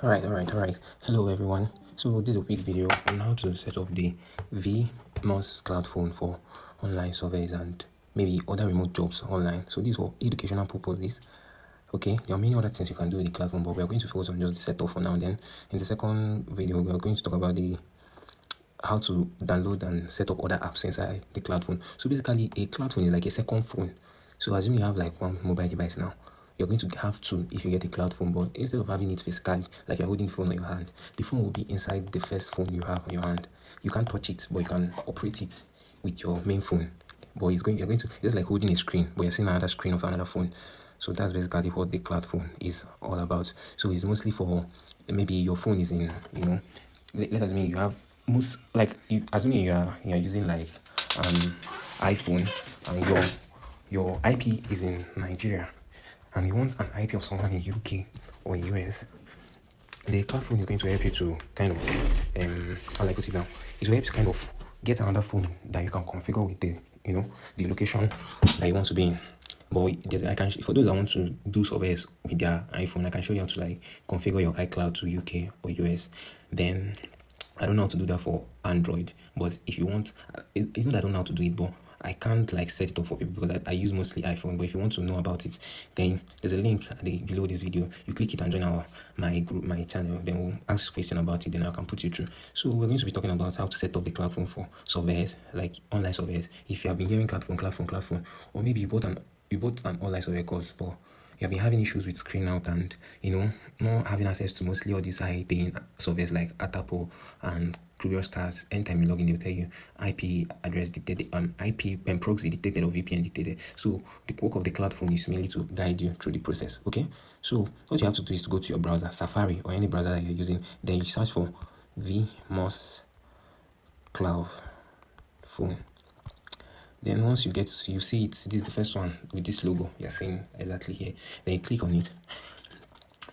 All right. Hello, everyone. So this is a quick video on how to set up the VMOS Cloud Phone for online surveys and maybe other remote jobs online. So this is for educational purposes. Okay, there are many other things you can do with the cloud phone, but we are going to focus on just the setup for now. Then in the second video, we are going to talk about how to download and set up other apps inside the cloud phone. So basically, a cloud phone is like a second phone. So assume you have like one mobile device now, you're going to have two if you get a cloud phone, but instead of having it physically, like you're holding the phone on your hand, the phone will be inside the first phone you have on your hand. You can't touch it, but you can operate it with your main phone. But it's like holding a screen, but you're seeing another screen of another phone. So that's basically what the cloud phone is all about. So it's mostly for maybe your phone is in, let's assume you have most like you assuming you're using like iPhone, and your IP is in Nigeria, and you want an IP of someone in UK or in US. The cloud phone is going to help you to kind of how I put it now. It will help you kind of get another phone that you can configure with the location that you want to be in. But for those that want to do surveys with their iPhone, I can show you how to like configure your iCloud to UK or US. Then I don't know how to do that for Android, but if you want, it's not that I don't know how to do it, but I can't like set it up for people because I use mostly iPhone. But if you want to know about it, then there's a link below this video. You click it and join my group, my channel. Then we'll ask a question about it. Then I can put you through. So we're going to be talking about how to set up the cloud phone for surveys, like online surveys. If you have been hearing cloud phone, or maybe you bought an online survey course, but you have been having issues with screen out and not having access to mostly all these high paying surveys like Atapo and Curious Cars. Anytime you log in, they'll tell you IP address detected, IP and proxy detected or VPN detected. So the work of the cloud phone is mainly to guide you through the process. Okay, so what you have to do is to go to your browser, Safari or any browser that you're using. Then you search for VMOS Cloud Phone. Then once you see it, this is the first one with this logo you're seeing exactly here. Then you click on it.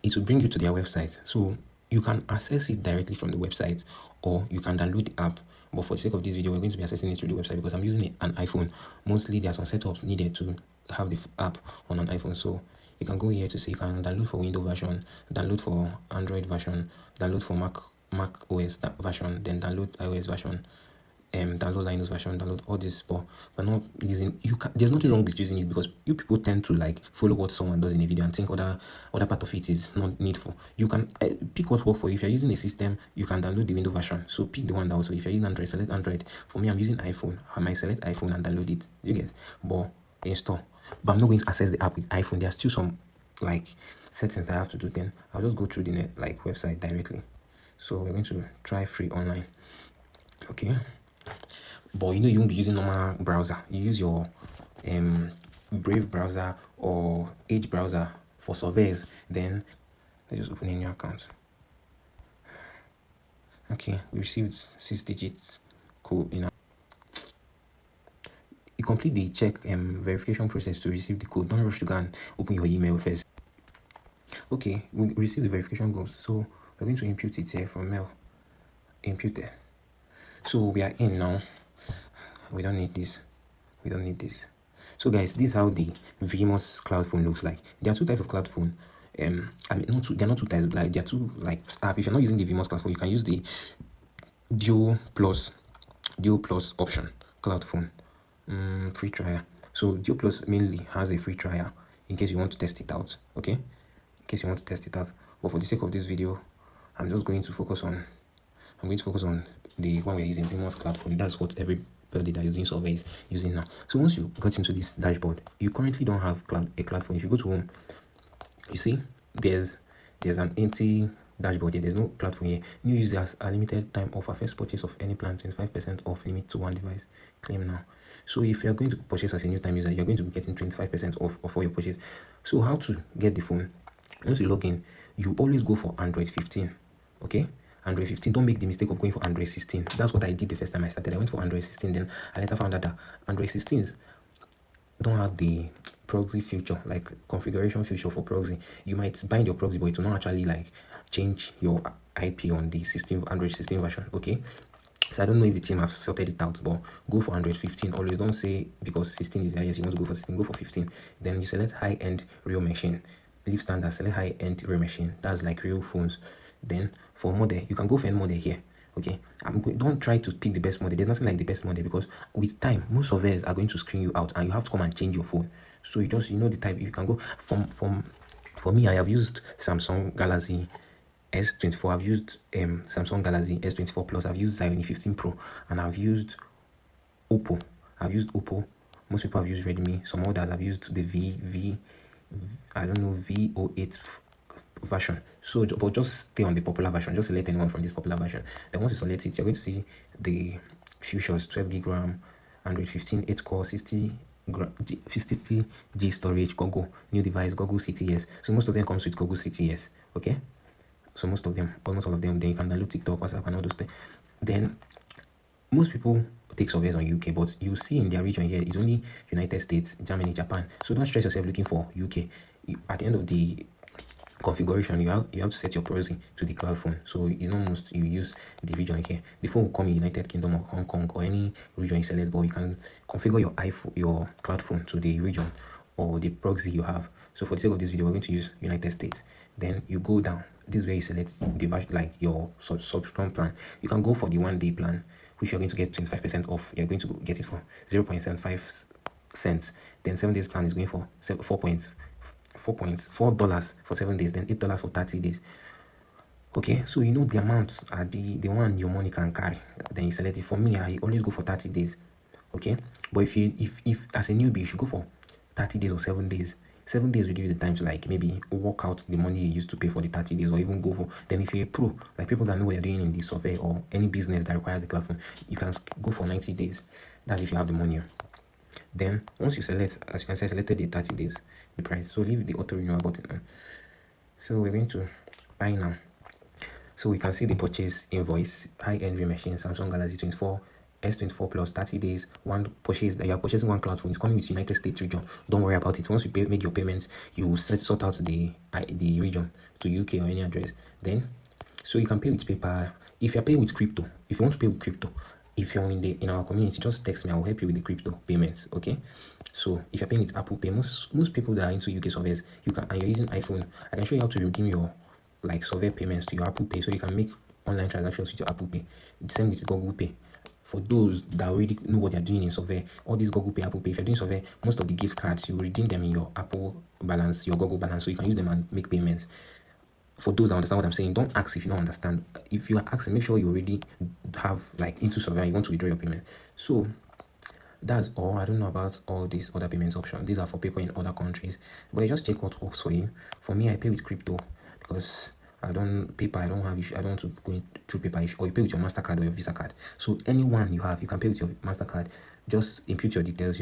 It will bring you to their website. So you can access it directly from the website, or you can download the app. But for the sake of this video, we're going to be accessing it through the website because I'm using an iPhone. Mostly there are some setups needed to have the app on an iPhone. So you can go here to see, you can download for Windows version, download for Android version, download for Mac OS version, then download iOS version, download Linux version, download all this, but we're not using there's nothing wrong with using it because you people tend to like follow what someone does in a video and think other part of it is not needful. You can pick what works for you. If you're using a system, you can download the Windows version, so pick the one that also. If you're using Android, select Android. For me, I'm using iPhone. I might select iPhone and download it, you guys, but install. But I'm not going to access the app with iPhone. There's still some like settings that I have to do. Then I'll just go through the website directly. So we're going to try free online. Okay, but you won't be using normal browser. You use your Brave browser or Edge browser for surveys. Then let's just open a new account. Okay, we received 6 digits code in our. You complete the check verification process to receive the code. Don't rush to go and open your email first. Okay, we received the verification goals, so we're going to impute it here from mail. Imputed. So we are in now. We don't need this. So guys, this is how the VMOS Cloud Phone looks like. There are two types of cloud phone. They're not two types. Like there are two like app. If you're not using the VMOS Cloud Phone, you can use the Duo Plus option cloud phone free trial. So Duo Plus mainly has a free trial in case you want to test it out. Okay, but for the sake of this video, I'm going to focus on the one we're using, VMOS Cloud Phone. That's what everybody that is doing surveys using now. So once you got into this dashboard, you currently don't have a cloud phone. If you go to home, you see there's an empty dashboard here. There's no cloud phone here. New users a limited time offer. First purchase of any plan 25% off, limit to one device. Claim now. So if you're going to purchase as a new time user, you're going to be getting 25% off of all your purchase. So how to get the phone? Once you log in, you always go for Android 15. Okay, Android 15. Don't make the mistake of going for Android 16. That's what I did the first time I started. I went for Android 16, then I later found out that Android 16s don't have the proxy feature, like configuration feature for proxy. You might bind your proxy, but it will not actually like change your IP on the Android 16 version. Okay, so I don't know if the team have sorted it out, but go for Android 15. Always don't say because 16 is the highest you want to go for 16, go for 15. Then you select high-end real machine. leave standard, select high-end real machine. That's like real phones. Then for model, you can go for any model here. Okay, don't try to pick the best model. There's nothing like the best model, because with time, most surveyors are going to screen you out, and you have to come and change your phone. So you know the type. You can go from. For me, I have used Samsung Galaxy S24. I've used Samsung Galaxy S24 Plus. I've used Xiaomi 15 Pro, and I've used Oppo. I've used Oppo. Most people have used Redmi. Some others have used the I don't know, V08 version. So, but just stay on the popular version. Just select anyone from this popular version. Then once you select it, you're going to see the features: 12 gig RAM, Android 15, 8 core, 60 G storage, Google, new device, Google CTS. So most of them comes with Google CTS. Okay. So most of them, almost all of them, then you can download TikTok, WhatsApp, and all those things. Then most people take surveys on UK, but you see in their region here, it's only United States, Germany, Japan. So don't stress yourself looking for UK. At the end of the configuration, you have to set your privacy to the cloud phone. So it's not most you use the region here. The phone will come in United Kingdom or Hong Kong or any region you select, but you can configure your iPhone, your cloud phone to the region or the proxy you have. So for the sake of this video, we're going to use United States. Then you go down. This is where you select the version, like your subscription plan. You can go for the 1-day plan, which you're going to get 25% off. You're going to get it for 0.75 cents. Then 7 days plan is going for $4 for 7 days, then $8 for 30 days. Okay, so you know the amount are the one your money can carry. Then you select it. For me, I always go for 30 days. Okay, but if as a newbie, you should go for 30 days or 7 days. 7 days will give you the time to like maybe work out the money you used to pay for the 30 days, or even go for. Then if you're a pro, like people that know what they're doing in the survey or any business that requires the cloud phone, you can go for 90 days. That's if you have the money. Then once you select, as you can see, I selected the 30 days, the price. So leave the auto renewal button on. So we're going to buy now. So we can see the purchase invoice, high-end real machine, Samsung Galaxy 24 S24 Plus, 30 days, one purchase that you are purchasing one cloud phone. It's coming with United States region. Don't worry about it. Once you make your payments, you will sort out the region to UK or any address. Then, so you can pay with PayPal. If you're paying with crypto, if you want to pay with crypto, if you're in our community, just text me. I will help you with the crypto payments. Okay. So if you're paying with Apple Pay, most people that are into UK surveys, and you're using iPhone, I can show you how to redeem your like survey payments to your Apple Pay, so you can make online transactions with your Apple Pay. The same with Google Pay. For those that already know what they're doing in survey, all these Google Pay, Apple Pay, if you're doing survey, most of the gift cards, you redeem them in your Apple balance, your Google balance, so you can use them and make payments. For those that understand what I'm saying, don't ask if you don't understand. If you are asking, make sure you already have like into survey and you want to withdraw your payment. So that's all. I don't know about all these other payments options. These are for people in other countries, but you just check what works for you. For me, I pay with crypto because I don't have issue. I don't want to go through paper issue. Or you pay with your MasterCard or your Visa card. So anyone you have, you can pay with your MasterCard. Just input your details,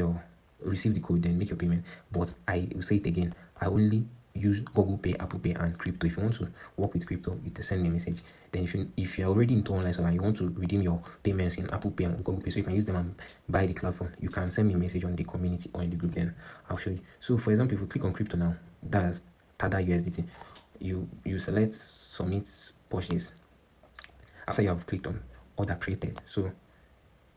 receive the code, then make your payment. But I will say it again, I only use Google Pay, Apple Pay, and crypto. If you want to work with crypto, you can send me a message. Then if you're already into online and you want to redeem your payments in Apple Pay and Google Pay, so you can use them and buy the cloud phone, you can send me a message on the community or in the group. Then I'll show you. So for example, if you click on crypto now, that's Tada USDT. You select submit purchase after you have clicked on order created. So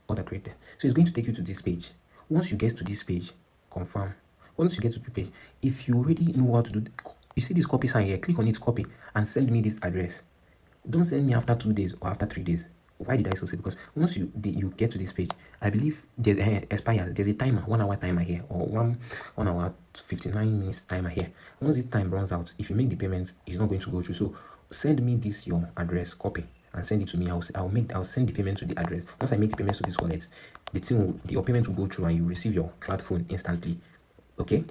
it's going to take you to this page. Once you get to this page, confirm. Once you get to the page, if you already know how to do, you see this copy sign here, click on it, copy, and send me this address. Don't send me after 2 days or after 3 days. Why did I so say? Because once you get to this page, I believe there's expires. There's a timer, 1 hour timer here, or 1 hour 59 minutes timer here. Once this time runs out, if you make the payments, it's not going to go through. So send me this your address, copy, and send it to me. I'll send the payment to the address. Once I make the payments to this wallet, your payment will go through and you receive your cloud phone instantly. Okay.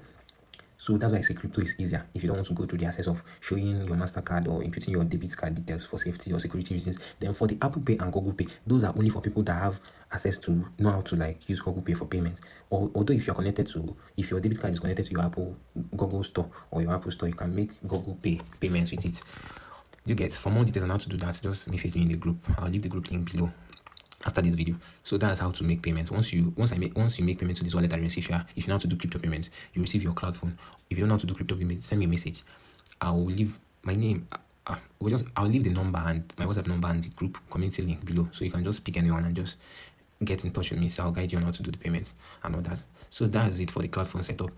So that's why I say crypto is easier if you don't want to go through the access of showing your MasterCard or inputting your debit card details for safety or security reasons. Then for the Apple Pay and Google Pay, those are only for people that have access to know how to like use Google Pay for payments. Although if your debit card is connected to your Apple Google Store or your Apple Store, you can make Google Pay payments with it. You get, for more details on how to do that, just message me in the group. I'll leave the group link below after this video. So that's how to make payments. Once you make payments to this wallet address, if you know how to do crypto payments, you receive your cloud phone. If you don't know how to do crypto payments, send me a message. I will leave my name. I'll leave the number and my WhatsApp number and the group community link below, so you can just pick anyone and just get in touch with me. So I'll guide you on how to do the payments and all that. So that's it for the cloud phone setup.